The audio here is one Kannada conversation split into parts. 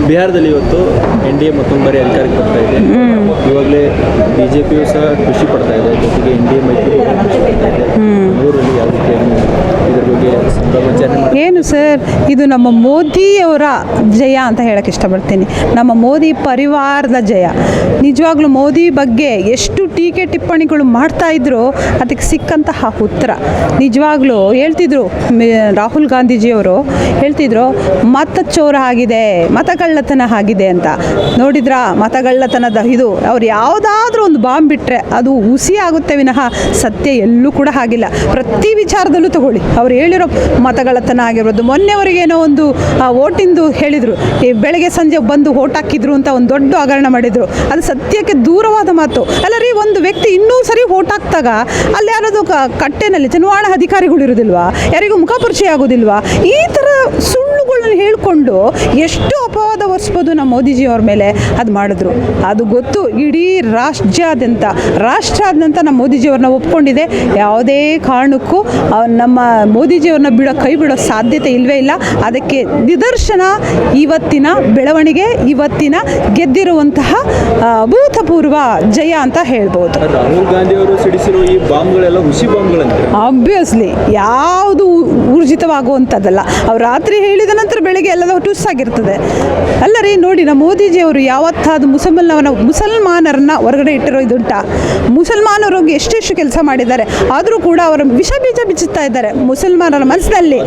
ಬಿಹಾರದಲ್ಲಿ ಇವತ್ತು NDA ಮತ್ತೊಂದು ಬಾರಿ ಅಧಿಕಾರಕ್ಕೆ ಬರ್ತಾ ಇದೆ. ಇವಾಗಲೇ BJPಯು ಸಹ ಖುಷಿ ಪಡ್ತಾ ಇದೆ, ಜೊತೆಗೆ NDA ಮೈತ್ರಿ ಖುಷಿ ಪಡ್ತಾ ಇದೆ. ಊರಲ್ಲಿ ಯಾವ ರೀತಿ ಇದ್ರ ಬಗ್ಗೆ ಸಂಭ್ರಮಾಚರಣೆ ಏನು ಸರ್, ಇದು ನಮ್ಮ ಮೋದಿಯವರ ಜಯ ಅಂತ ಹೇಳಕ್ಕೆ ಇಷ್ಟಪಡ್ತೀನಿ. ನಮ್ಮ ಮೋದಿ ಪರಿವಾರದ ಜಯ. ನಿಜವಾಗ್ಲೂ ಮೋದಿ ಬಗ್ಗೆ ಎಷ್ಟು ಟೀಕೆ ಟಿಪ್ಪಣಿಗಳು ಮಾಡ್ತಾ ಇದ್ರು, ಅದಕ್ಕೆ ಸಿಕ್ಕಂತಹ ಉತ್ತರ ನಿಜವಾಗ್ಲೂ ಹೇಳ್ತಿದ್ರು. ರಾಹುಲ್ ಗಾಂಧೀಜಿಯವರು ಹೇಳ್ತಿದ್ರು, ಮತಚೋರ ಆಗಿದೆ, ಮತಗಳ್ಳತನ ಆಗಿದೆ ಅಂತ. ನೋಡಿದ್ರಾ ಮತಗಳ್ಳತನದ ಇದು, ಅವ್ರು ಯಾವುದಾದ್ರೂ ಒಂದು ಬಾಂಬ್ ಬಿಟ್ಟರೆ ಅದು ಹುಸಿ ಆಗುತ್ತೆ ವಿನಃ ಸತ್ಯ ಎಲ್ಲೂ ಕೂಡ ಆಗಿಲ್ಲ. ಪ್ರತಿ ವಿಚಾರದಲ್ಲೂ ತಗೊಳ್ಳಿ, ಅವ್ರು ಹೇಳಿರೋ ಮತಗಳ್ಳತನ ಆಗಿರ್ಬೋದು. ಮೊನ್ನೆವರೆಗೇನೋ ಒಂದು ಓಟಿಂದು ಹೇಳಿದರು, ಈ ಬೆಳಗ್ಗೆ ಸಂಜೆ ಬಂದು ಓಟ್ ಹಾಕಿದ್ರು ಅಂತ ಒಂದು ದೊಡ್ಡ ಹಗರಣ ಮಾಡಿದರು. ಅದು ಸತ್ಯಕ್ಕೆ ದೂರವಾದ ಮಾತು. ಅಲ್ಲ ರೀ, ಒಂದು ವ್ಯಕ್ತಿ ಇನ್ನೂ ಸರಿ ಓಟ್ ಹಾಕ್ತಾಗ ಅಲ್ಲಿ ಯಾರದು ಕಟ್ಟೆನಲ್ಲಿ ಚುನಾವಣಾ ಅಧಿಕಾರಿಗಳು ಇರೋದಿಲ್ವಾ, ಯಾರಿಗೂ ಮುಖಪರಿಚಯ ಆಗೋದಿಲ್ವಾ? ಈ ಥರ ಸುಳ್ಳುಗಳನ್ನ ಹೇಳ್ಕೊಂಡು ಎಷ್ಟು ಅಪವಾದ ಹೊರಿಸ್ಬೋದು ನಮ್ಮ ಮೋದಿಜಿಯವ್ರ ಮೇಲೆ. ಅದು ಮಾಡಿದ್ರು, ಅದು ಗೊತ್ತು ಇಡೀ ರಾಷ್ಟ್ರಾದ್ಯಂತ ನಮ್ಮ ಮೋದಿಜಿಯವ್ರನ್ನ ಒಪ್ಕೊಂಡಿದೆ. ಯಾವುದೇ ಕಾರಣಕ್ಕೂ ನಮ್ಮ ಮೋದಿಜಿಯವ್ರನ್ನ ಕೈ ಬಿಡೋ ಸಾಧ್ಯತೆ ಇಲ್ಲವೇ ಇಲ್ಲ. ಅದಕ್ಕೆ ನಿದರ್ಶನ ಇವತ್ತಿನ ಬೆಳವಣಿಗೆ, ಇವತ್ತಿನ ಗೆದ್ದಿರುವಂತಹ ಅಭೂತಪೂರ್ವ ಜಯ ಅಂತ ಹೇಳ್ಬೋದು. ರಾಹುಲ್ ಗಾಂಧಿ ಅವರು ಸಿಡಿಸಿರೋ ಈ ಬಾಂಬ್ಗಳೆಲ್ಲ ಹುಸಿ ಬಾಂಬ್ಗಳಂತೆ. ಆಬ್ವಿಯಸ್ಲಿ ಯಾವುದು ಊರ್ಜಿತವಾಗುವಂಥದ್ದಲ್ಲ. ಅವ್ರು ರಾತ್ರಿ ಹೇಳಿದ ನಂತರ ಬೆಳಗ್ಗೆ ಎಲ್ಲದೂ ಟುಸ್ ಆಗಿರ್ತದೆ. ಅಲ್ಲ ರೀ, ನೋಡಿ ನಮ್ಮ ಮೋದಿಜಿಯವರು ಯಾವತ್ತಾದ ಮುಸಲ್ಮಾನರನ್ನ ಹೊರಗಡೆ ಇಟ್ಟಿರೋ ಇದುಂಟ. ಮುಸಲ್ಮಾನರಿಗೆ ಎಷ್ಟೆಷ್ಟು ಕೆಲಸ ಮಾಡಿದ್ದಾರೆ, ಆದರೂ ಕೂಡ ಅವರ ವಿಷ ಬೀಜ ಬಿಚ್ಚುತ್ತಾ ಇದ್ದಾರೆ ಮುಸಲ್ಮಾನರ ಮನಸ್ಸಿನಲ್ಲಿ.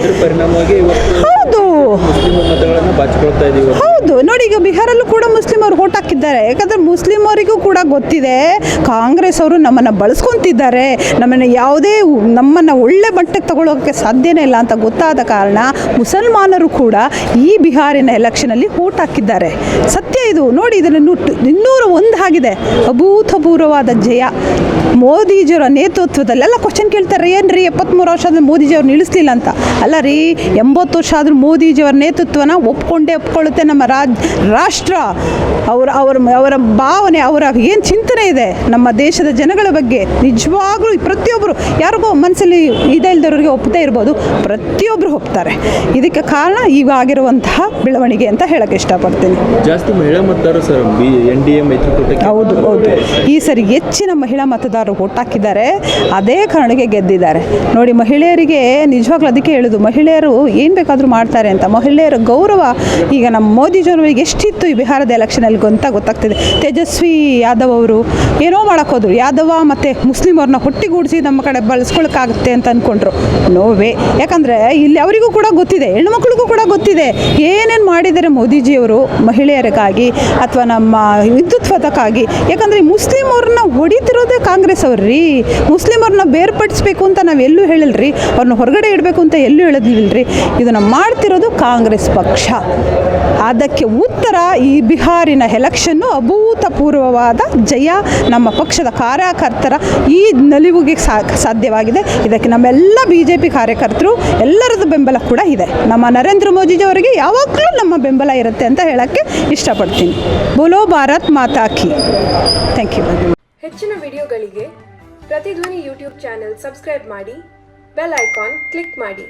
ಹೌದು ನೋಡಿ, ಈಗ ಬಿಹಾರಲ್ಲೂ ಕೂಡ ಮುಸ್ಲಿಮರು ಓಟ್ ಹಾಕಿದ್ದಾರೆ. ಯಾಕಂದರೆ ಮುಸ್ಲಿಮರಿಗೂ ಕೂಡ ಗೊತ್ತಿದೆ ಕಾಂಗ್ರೆಸ್ ಅವರು ನಮ್ಮನ್ನು ಬಳಸ್ಕೊತಿದ್ದಾರೆ, ನಮ್ಮನ್ನು ಒಳ್ಳೆ ಮಟ್ಟಕ್ಕೆ ತಗೊಳ್ಳೋಕ್ಕೆ ಸಾಧ್ಯನೇ ಇಲ್ಲ ಅಂತ ಗೊತ್ತಾದ ಕಾರಣ ಮುಸಲ್ಮಾನರು ಕೂಡ ಈ ಬಿಹಾರಿನ ಎಲೆಕ್ಷನಲ್ಲಿ ಓಟ್ ಹಾಕಿದ್ದಾರೆ. ಸತ್ಯ ಇದು. ನೋಡಿ, ಇದನ್ನು 201 ಆಗಿದೆ. ಅಭೂತಪೂರ್ವವಾದ ಜಯ ಮೋದಿಜಿಯವರ ನೇತೃತ್ವದಲ್ಲಿ. ಎಲ್ಲ ಕ್ವಶನ್ ಕೇಳ್ತಾರೆ, ಏನು ರೀ 73 ವರ್ಷದಲ್ಲಿ ಮೋದಿಜಿಯವ್ರನ್ನ ಇಳಿಸ್ಲಿಲ್ಲ ಅಂತ. ಅಲ್ಲ ರೀ, 80 ವರ್ಷ ಆದರೂ ಮೋದಿಜಿಯವರ ನೇತೃತ್ವನ ಒಪ್ಕೊಳ್ಳುತ್ತೆ ನಮ್ಮ ರಾಷ್ಟ್ರ. ಅವರ ಭಾವನೆ, ಅವರ ಏನು ಚಿಂತನೆ ಇದೆ ನಮ್ಮ ದೇಶದ ಜನಗಳ ಬಗ್ಗೆ, ನಿಜವಾಗ್ಲೂ ಪ್ರತಿಯೊಬ್ಬರು, ಯಾರಿಗೋ ಮನಸ್ಸಲ್ಲಿ ಇದೇ ಇಲ್ದವ್ರಿಗೆ ಒಪ್ಪದೇ ಇರ್ಬೋದು, ಪ್ರತಿಯೊಬ್ಬರು ಒಪ್ತಾರೆ. ಇದಕ್ಕೆ ಕಾರಣ ಈಗ ಆಗಿರುವಂತಹ ಬೆಳವಣಿಗೆ ಅಂತ ಹೇಳಕ್ಕೆ ಇಷ್ಟಪಡ್ತೀನಿ. ಜಾಸ್ತಿ ಮಹಿಳಾ ಮತದಾರರು ಸರ್ NDA ಮೈತ್ರಿಕೂಟಕ್ಕೆ. ಹೌದು, ಈ ಸರಿ ಹೆಚ್ಚಿನ ಮಹಿಳಾ ಮತದಾರರು ಓಟ್ ಹಾಕಿದ್ದಾರೆ. ಅದೇ ಕಾರಣಕ್ಕೆ ಗೆದ್ದಿದ್ದಾರೆ. ನೋಡಿ, ಮಹಿಳೆಯರಿಗೆ ನಿಜವಾಗ್ಲೂ ಅದಕ್ಕೆ ಹೇಳೋದು, ಮಹಿಳೆಯರು ಏನು ಬೇಕಾದರೂ ಮಾಡ್ತಾರೆ ಅಂತ. ಮಹಿಳೆಯರ ಗೌರವ ಈಗ ನಮ್ಮ ಮೋದಿಜಿಯವರಿಗೆ ಎಷ್ಟಿತ್ತು ಈ ಬಿಹಾರದ ಎಲೆಕ್ಷನಲ್ಲಿ ಅಂತ ಗೊತ್ತಾಗ್ತಿದೆ. ತೇಜಸ್ವಿ ಯಾದವ್ ಅವರು ಏನೋ ಮಾಡೋಕ್ಕೋದ್ರು, ಯಾದವ ಮತ್ತು ಮುಸ್ಲಿಮವ್ರನ್ನ ಒಟ್ಟಿಗೂಡಿಸಿ ನಮ್ಮ ಕಡೆ ಬಳಸ್ಕೊಳಕ್ಕಾಗುತ್ತೆ ಅಂತ ಅಂದ್ಕೊಂಡ್ರು. ನೋವೇ. ಯಾಕಂದರೆ ಇಲ್ಲಿ ಅವರಿಗೂ ಕೂಡ ಗೊತ್ತಿದೆ, ಹೆಣ್ಣುಮಕ್ಳಿಗೂ ಕೂಡ ಗೊತ್ತಿದೆ ಏನೇನು ಮಾಡಿದ್ದಾರೆ ಮೋದಿಜಿಯವರು ಮಹಿಳೆಯರಿಗಾಗಿ ಅಥವಾ ನಮ್ಮ ಹಿಂದುತ್ವದಕ್ಕಾಗಿ. ಯಾಕಂದರೆ ಮುಸ್ಲಿಮವ್ರನ್ನ ಹೊಡಿತಿರೋದೇ ಕಾಂಗ್ರೆಸ್ ಅವ್ರಿ. ಮುಸ್ಲಿಮವ್ರನ್ನ ಬೇರ್ಪಡಿಸ್ಬೇಕು ಅಂತ ನಾವು ಎಲ್ಲೂ ಹೇಳಿಲ್ರಿ, ಅವ್ರನ್ನ ಹೊರಗಡೆ ಇಡಬೇಕು ಅಂತ ಎಲ್ಲೂ ಹೇಳೋದಿಲ್ಲರಿ. ಇದನ್ನು ಮಾಡ್ತಿರೋದು ಕಾಂಗ್ರೆಸ್ ಪಕ್ಷ. ಅದಕ್ಕೆ ಉತ್ತರ ಈ ಬಿಹಾರಿನ ಎಲೆಕ್ಷನ್ನು ಅಭೂತಪೂರ್ವವಾದ ಜಯ ನಮ್ಮ ಪಕ್ಷದ ಕಾರ್ಯಕರ್ತರ ಈ ನಲಿವುಗೆ ಸಾಧ್ಯವಾಗಿದೆ. ಇದಕ್ಕೆ ನಮ್ಮೆಲ್ಲ BJP ಕಾರ್ಯಕರ್ತರು ಎಲ್ಲರದ್ದು ಬೆಂಬಲ ಕೂಡ ಇದೆ. ನಮ್ಮ ನರೇಂದ್ರ ಮೋದಿಜಿಯವರಿಗೆ ಯಾವಾಗಲೂ ನಮ್ಮ ಬೆಂಬಲ ಇರುತ್ತೆ ಅಂತ ಹೇಳಕ್ಕೆ ಇಷ್ಟಪಡ್ತೀನಿ. ಬೋಲೋ ಭಾರತ್ ಮಾತಾ ಕಿ. Thank you. ಹೆಚ್ಚಿನ ವಿಡಿಯೋಗಳಿಗೆ ಪ್ರತಿಧ್ವನಿ ಯೂಟ್ಯೂಬ್ ಚಾನೆಲ್ ಸಬ್ಸ್ಕ್ರೈಬ್ ಮಾಡಿ, ಬೆಲ್ ಐಕಾನ್ ಕ್ಲಿಕ್ ಮಾಡಿ.